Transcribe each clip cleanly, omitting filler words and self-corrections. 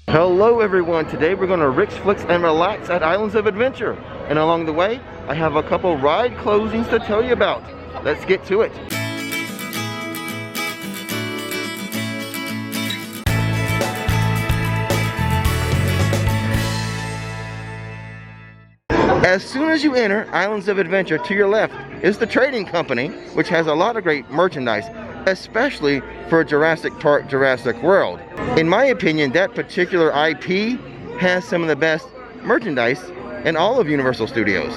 Hello everyone, today we're going to Rix, Flix, and relax at Islands of Adventure. And along the way, I have a couple ride closings to tell you about. Let's get to it. As soon as you enter Islands of Adventure, to your left is the Trading Company, which has a lot of great merchandise, especially for Jurassic Park, Jurassic World. In my opinion, that particular IP has some of the best merchandise in all of Universal Studios.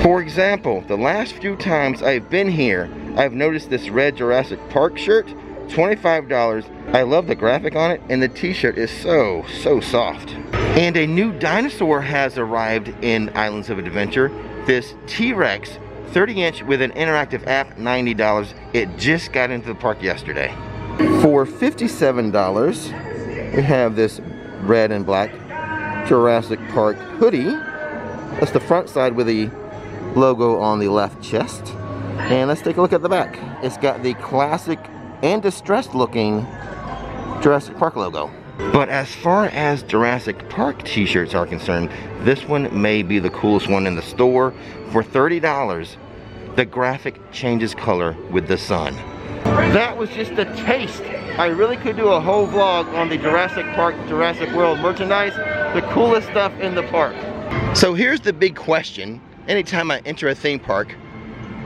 For example, the last few times I've been here, I've noticed this red Jurassic Park shirt, $25. I love the graphic on it, and the t-shirt is so soft. And a new dinosaur has arrived in Islands of Adventure. This T-Rex 30-inch with an interactive app, $90. It just got into the park yesterday. For $57, we have this red and black Jurassic Park hoodie. That's the front side with the logo on the left chest. And let's take a look at the back. It's got the classic and distressed looking Jurassic Park logo. But as far as Jurassic Park t-shirts are concerned, this one may be the coolest one in the store. For $30, the graphic changes color with the sun. That was just a taste. I really could do a whole vlog on the Jurassic Park, Jurassic World merchandise, the coolest stuff in the park. So here's the big question. Anytime I enter a theme park,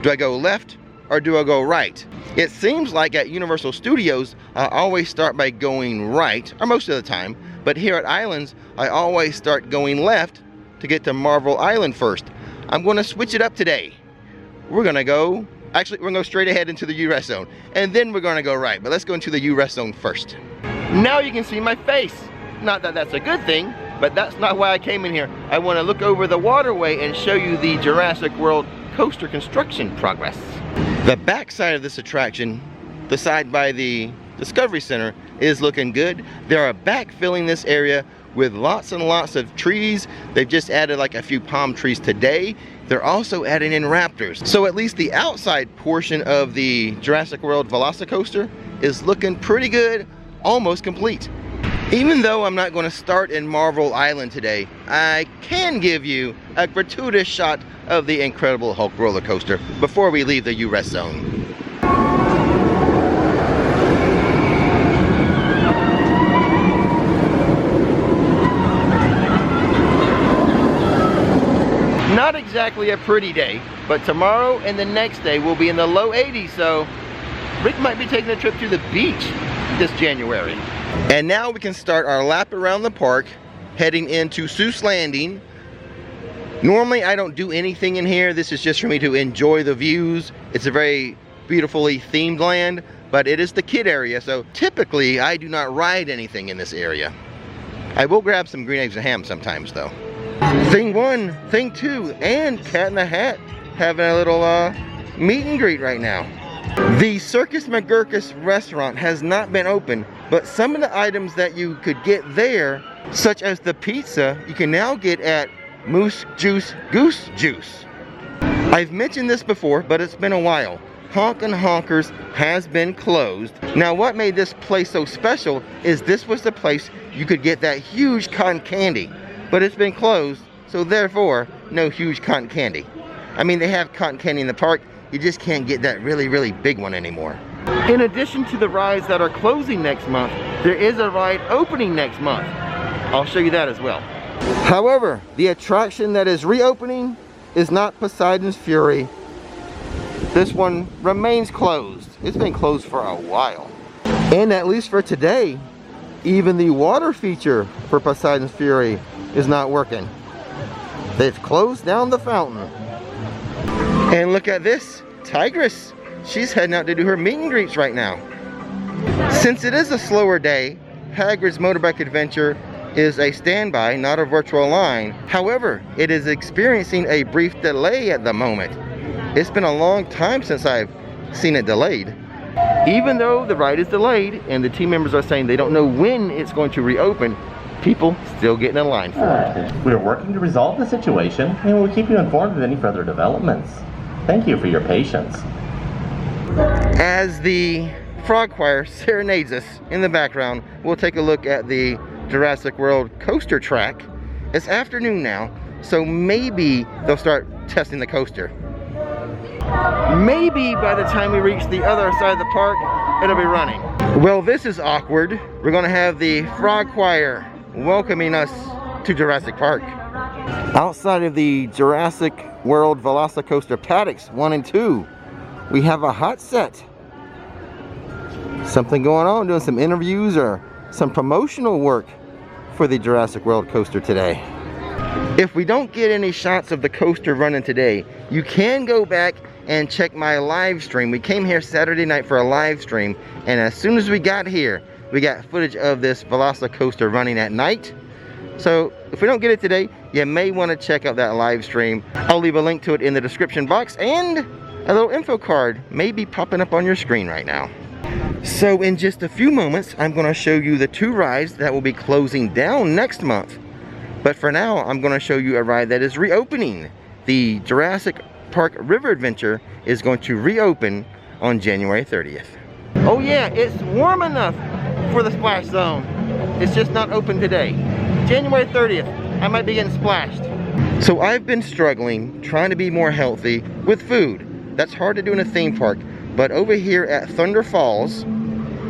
do I go left or do I go right? It seems like at Universal Studios, I always start by going right, or most of the time. But here at Islands, I always start going left to get to Marvel Island first. I'm gonna switch it up today. We're gonna go straight ahead into the U-Rest zone, and then we're gonna go right. But let's go into the U-Rest zone first. Now you can see my face. Not that that's a good thing, but that's not why I came in here. I wanna look over the waterway and show you the Jurassic World coaster construction progress. The back side of this attraction, the side by the Discovery Center, is looking good. They are backfilling this area with lots and lots of trees. They've just added like a few palm trees today. They're also adding in raptors. So at least the outside portion of the Jurassic World Velocicoaster is looking pretty good, almost complete. Even though I'm not going to start in Marvel Island today, I can give you a gratuitous shot of the Incredible Hulk roller coaster before we leave the U-Rest zone. Not exactly a pretty day, but tomorrow and the next day will be in the low 80s, so Rick might be taking a trip to the beach this January. And now we can start our lap around the park, heading into Seuss Landing. Normally I don't do anything in here. This is just for me to enjoy the views. It's a very beautifully themed land, but it is the kid area, so typically I do not ride anything in this area. I will grab some green eggs and ham sometimes though. Thing 1, Thing 2, and Cat in the Hat having a little meet and greet right now. The Circus McGurkus restaurant has not been open, but some of the items that you could get there, such as the pizza, you can now get at Moose Juice Goose Juice. I've mentioned this before, but it's been a while. Honkin' Honkers has been closed. Now what made this place so special is this was the place you could get that huge cotton candy, but it's been closed, so therefore no huge cotton candy. I mean, they have cotton candy in the park, you just can't get that really big one anymore. In addition to the rides that are closing next month, there is a ride opening next month. I'll show you that as well. However, the attraction that is reopening is not Poseidon's Fury. This one remains closed. It's been closed for a while. And at least for today, even the water feature for Poseidon's Fury is not working. They've closed down the fountain. And look at this, Tigress. She's heading out to do her meet and greets right now. Since it is a slower day, Hagrid's Motorbike Adventure is a standby, not a virtual line. However, it is experiencing a brief delay at the moment. It's been a long time since I've seen it delayed. Even though the ride is delayed and the team members are saying they don't know when it's going to reopen, people still getting in line for it. We're working to resolve the situation and we'll keep you informed of any further developments. Thank you for your patience. As the frog choir serenades us in the background, we'll take a look at the Jurassic World coaster track. It's afternoon now, so maybe they'll start testing the coaster. Maybe by the time we reach the other side of the park, it'll be running. Well, this is awkward. We're gonna have the frog choir welcoming us to Jurassic Park. Outside of the Jurassic World Velocicoaster paddocks 1 and 2, we have a hot set. Something going on, doing some interviews or some promotional work for the Jurassic World coaster today. If we don't get any shots of the coaster running today, you can go back and check my live stream. We came here Saturday night for a live stream, and as soon as we got here, we got footage of this Velocicoaster running at night. So if we don't get it today, you may want to check out that live stream. I'll leave a link to it in the description box, and a little info card may be popping up on your screen right now. So in just a few moments, I'm going to show you the 2 rides that will be closing down next month. But for now, I'm going to show you a ride that is reopening. The Jurassic Park River Adventure is going to reopen on January 30th. Oh yeah, it's warm enough for the splash zone. It's just not open today. January 30th, I might be getting splashed. So I've been struggling, trying to be more healthy with food. That's hard to do in a theme park. But over here at Thunder Falls,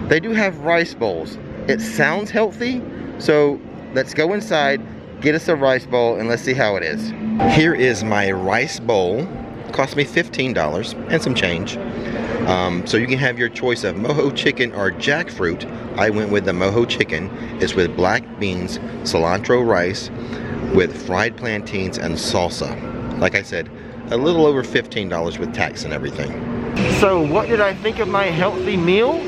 they do have rice bowls. It sounds healthy, so let's go inside, get us a rice bowl, and let's see how it is. Here is my rice bowl. It cost me $15 and some change. So you can have your choice of mojo chicken or jackfruit. I went with the mojo chicken. It's with black beans, cilantro rice, with fried plantains and salsa. Like I said, a little over $15 with tax and everything. So what did I think of my healthy meal?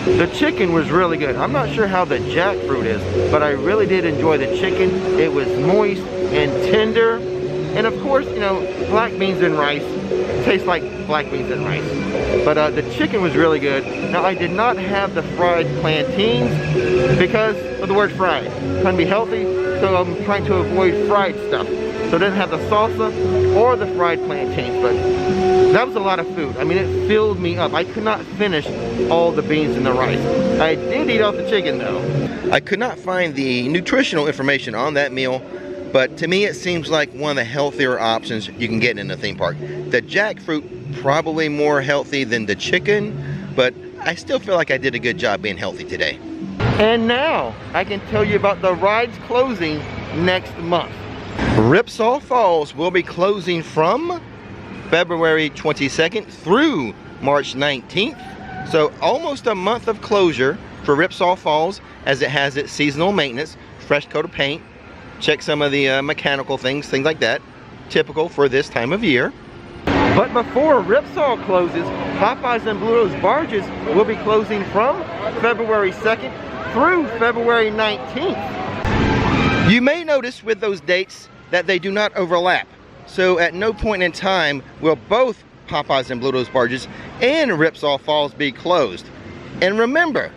The chicken was really good. I'm not sure how the jackfruit is, but I really did enjoy the chicken. It was moist and tender. And of course, you know, black beans and rice taste like black beans and rice. But the chicken was really good. Now I did not have the fried plantains because of the word fried. I'm trying to be healthy, so I'm trying to avoid fried stuff. So I didn't have the salsa or the fried plantains, but that was a lot of food. I mean, it filled me up. I could not finish all the beans and the rice. I did eat off the chicken though. I could not find the nutritional information on that meal, but to me it seems like one of the healthier options you can get in a theme park. The jackfruit, probably more healthy than the chicken, but I still feel like I did a good job being healthy today. And now I can tell you about the rides closing next month. Ripsaw Falls will be closing from February 22nd through March 19th. So almost a month of closure for Ripsaw Falls, as it has its seasonal maintenance, fresh coat of paint, check some of the mechanical things like that, typical for this time of year. But before Ripsaw closes, Popeyes and Blue Rose barges will be closing from February 2nd through February 19th. You may notice with those dates that they do not overlap. So at no point in time will both Popeyes and Blue Rose barges and Ripsaw Falls be closed. And remember,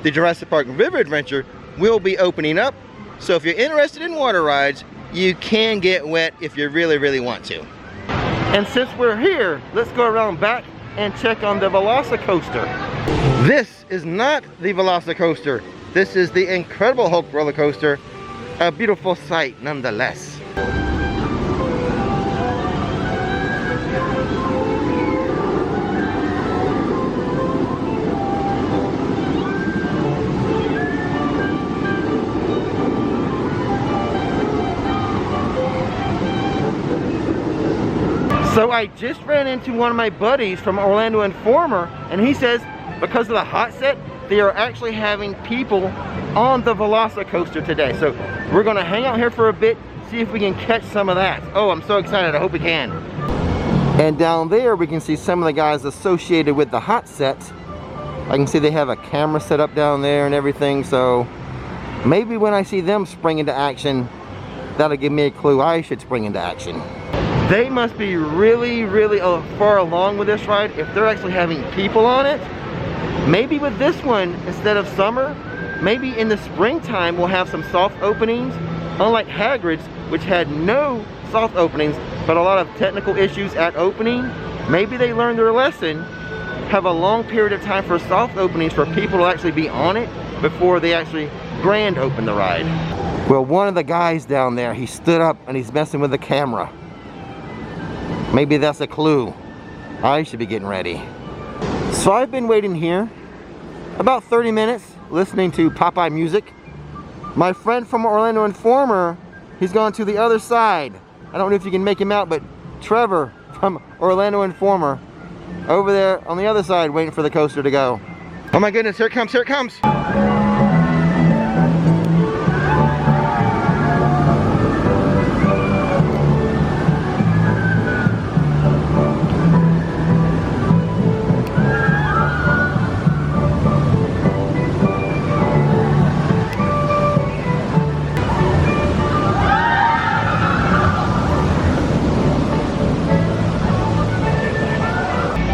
the Jurassic Park River Adventure will be opening up. So if you're interested in water rides, you can get wet if you really, really want to. And since we're here, let's go around back and check on the Velocicoaster. This is not the Velocicoaster. This is the Incredible Hulk roller coaster. A beautiful sight nonetheless. So I just ran into one of my buddies from Orlando Informer, and he says because of the hot set, they are actually having people on the Velocicoaster today. So we're gonna hang out here for a bit, see if we can catch some of that. Oh, I'm so excited, I hope we can. And down there we can see some of the guys associated with the hot set. I can see they have a camera set up down there and everything, so maybe when I see them spring into action, that'll give me a clue I should spring into action. They must be really, really far along with this ride if they're actually having people on it. Maybe with this one, instead of summer, maybe in the springtime we'll have some soft openings, unlike Hagrid's, which had no soft openings, but a lot of technical issues at opening. Maybe they learned their lesson have a long period of time for soft openings for people to actually be on it before they actually grand open the ride. Well, one of the guys down there, he stood up and he's messing with the camera. Maybe that's a clue. I should be getting ready. So I've been waiting here about 30 minutes listening to Popeye music. My friend from Orlando Informer, he's gone to the other side. I don't know if you can make him out, but Trevor from Orlando Informer over there on the other side waiting for the coaster to go. Oh my goodness, here it comes, here it comes.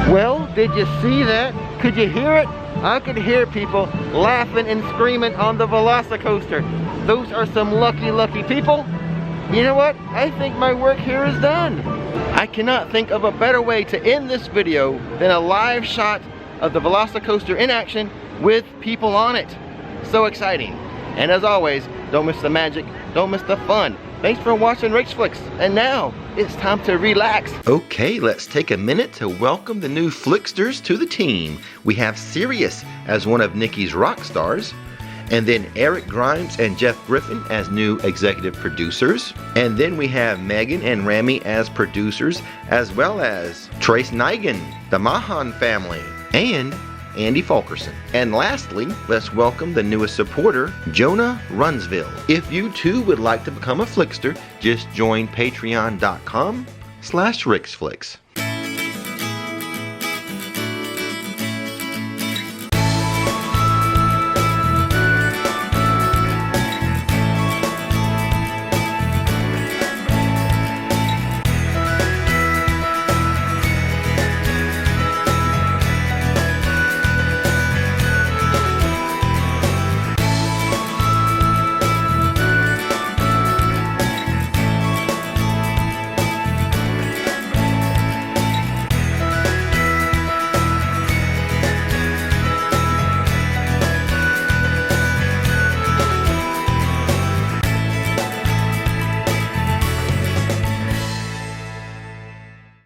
Well, did you see that? Could you hear it? I could hear people laughing and screaming on the Velocicoaster. Those are some lucky, lucky people. You know what? I think my work here is done. I cannot think of a better way to end this video than a live shot of the Velocicoaster in action with people on it. So exciting. And as always, don't miss the magic, don't miss the fun. Thanks for watching Rix Flix, and now it's time to relax. Okay, let's take a minute to welcome the new Flixsters to the team. We have Sirius as one of Nikki's rock stars, and then Eric Grimes and Jeff Griffin as new executive producers, and then we have Megan and Rami as producers, as well as Trace Nigan, the Mahan family, and Andy Fulkerson. And lastly, let's welcome the newest supporter, Jonah Runsville. If you too would like to become a Flixster, just join patreon.com/RixFlix.